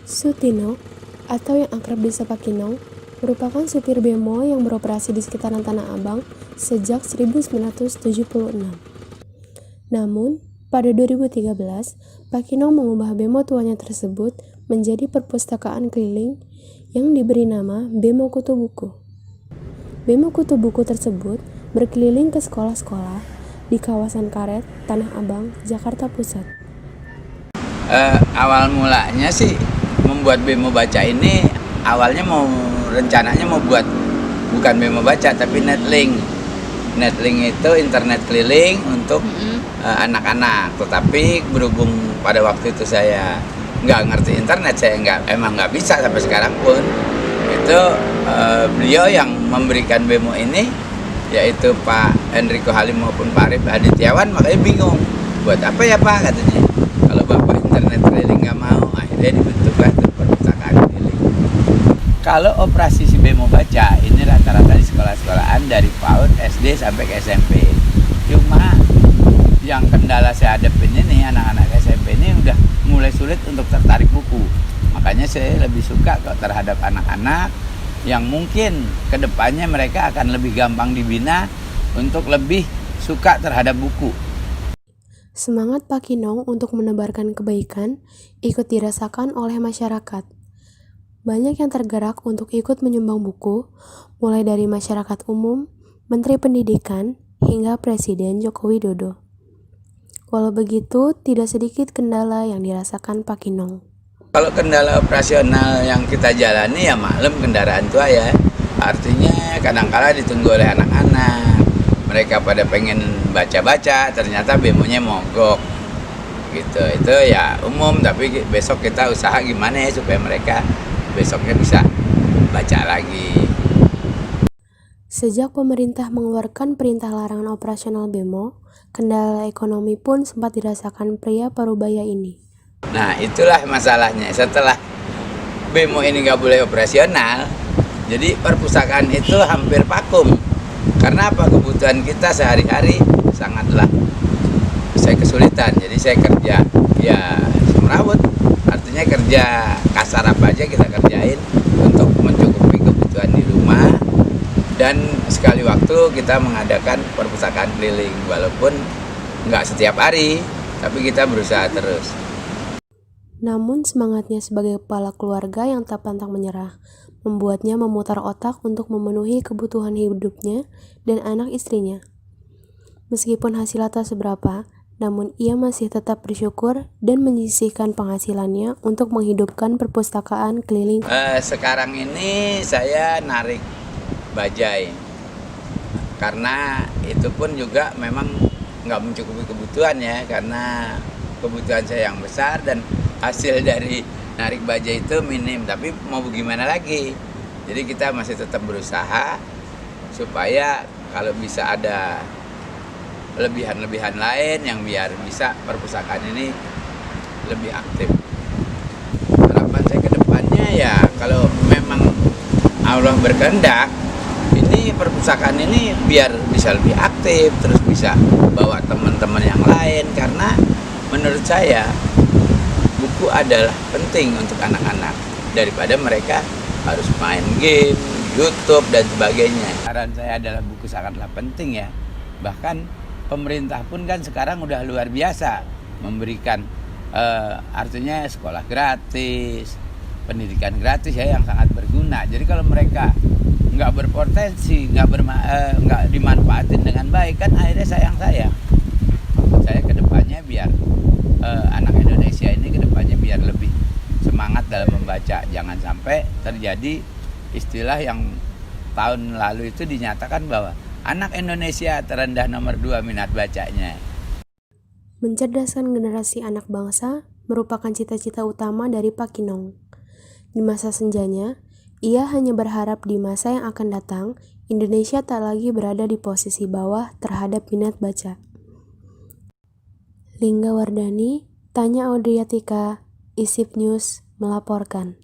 Sutino, atau yang akrab disapa Kinong, merupakan supir bemo yang beroperasi di sekitaran Tanah Abang sejak 1976. Namun, pada 2013, Pak Kinong mengubah bemo tuanya tersebut menjadi perpustakaan keliling yang diberi nama Bemo Kutu Buku. Bemo Kutu Buku tersebut berkeliling ke sekolah-sekolah di kawasan Karet, Tanah Abang, Jakarta Pusat. Awal mulanya sih membuat bemo baca ini, awalnya rencananya mau buat bukan bemo baca tapi netlink. Netlink itu internet keliling untuk anak-anak. Tetapi berhubung pada waktu itu saya nggak ngerti internet, saya emang nggak bisa sampai sekarang pun. Itu beliau yang memberikan bemo ini, yaitu Pak Enrico Halim maupun Pak Arif Adityawan, makanya bingung buat apa ya Pak, katanya. Kalau Bapak internet keliling nggak mau, akhirnya dibentuklah perpustakaan keliling. Kalau operasi si bemo baca ini rata-rata di sekolah-sekolahan dari PAUD, SD sampai ke SMP. Cuma yang kendala saya hadapin ini, anak-anak SMP ini udah mulai sulit untuk tertarik buku. Makanya saya lebih suka kok terhadap anak-anak yang mungkin kedepannya mereka akan lebih gampang dibina untuk lebih suka terhadap buku. Semangat Pak Kinong untuk menebarkan kebaikan ikut dirasakan oleh masyarakat. Banyak yang tergerak untuk ikut menyumbang buku, mulai dari masyarakat umum, Menteri Pendidikan, hingga Presiden Joko Widodo. Walau begitu, tidak sedikit kendala yang dirasakan Pak Kinong. Kalau kendala operasional yang kita jalani ya maklum, kendaraan tua ya. Artinya kadang-kala ditunggu oleh anak-anak. Mereka pada pengen baca-baca, ternyata bemonya mogok. Gitu. Itu ya umum, tapi besok kita usaha gimana ya supaya mereka besoknya bisa baca lagi. Sejak pemerintah mengeluarkan perintah larangan operasional bemo, kendala ekonomi pun sempat dirasakan pria parubaya ini. Nah itulah masalahnya, setelah bemo ini nggak boleh operasional, jadi perpustakaan itu hampir vakum. Karena apa? Kebutuhan kita sehari-hari sangatlah saya kesulitan. Jadi saya kerja ya semrawut, artinya kerja kasar apa aja kita kerjain untuk mencukupi kebutuhan di rumah. Dan sekali waktu kita mengadakan perpustakaan keliling, walaupun nggak setiap hari, tapi kita berusaha terus. Namun semangatnya sebagai kepala keluarga yang tak pantang menyerah, membuatnya memutar otak untuk memenuhi kebutuhan hidupnya dan anak istrinya. Meskipun hasilnya tak seberapa, namun ia masih tetap bersyukur dan menyisihkan penghasilannya untuk menghidupkan perpustakaan keliling. Sekarang ini saya narik bajai, karena itu pun juga memang nggak mencukupi kebutuhan ya, karena kebutuhan saya yang besar dan hasil dari narik bajai itu minim. Tapi mau gimana lagi, jadi kita masih tetap berusaha supaya kalau bisa ada lebihan-lebihan lain yang biar bisa perpustakaan ini lebih aktif. Harapan saya ke depannya ya kalau memang Allah berkehendak, ini perpustakaan ini biar bisa lebih aktif, terus bisa bawa teman-teman yang lain. Karena menurut saya buku adalah penting untuk anak-anak daripada mereka harus main game, YouTube dan sebagainya. Saran saya adalah buku sangatlah penting ya. Bahkan pemerintah pun kan sekarang udah luar biasa memberikan artinya sekolah gratis, pendidikan gratis ya, yang sangat berguna. Jadi kalau mereka nggak berpotensi, nggak dimanfaatin dengan baik, kan akhirnya sayang. Saya kedepannya biar anak Indonesia ini kedepannya biar lebih semangat dalam membaca. Jangan sampai terjadi istilah yang tahun lalu itu dinyatakan bahwa anak Indonesia terendah nomor 2 minat bacanya. Mencerdaskan generasi anak bangsa merupakan cita-cita utama dari Pak Kinong. Di masa senjanya, ia hanya berharap di masa yang akan datang, Indonesia tak lagi berada di posisi bawah terhadap minat baca. Lingga Wardani, Tanya Audriatika, ISIP News melaporkan.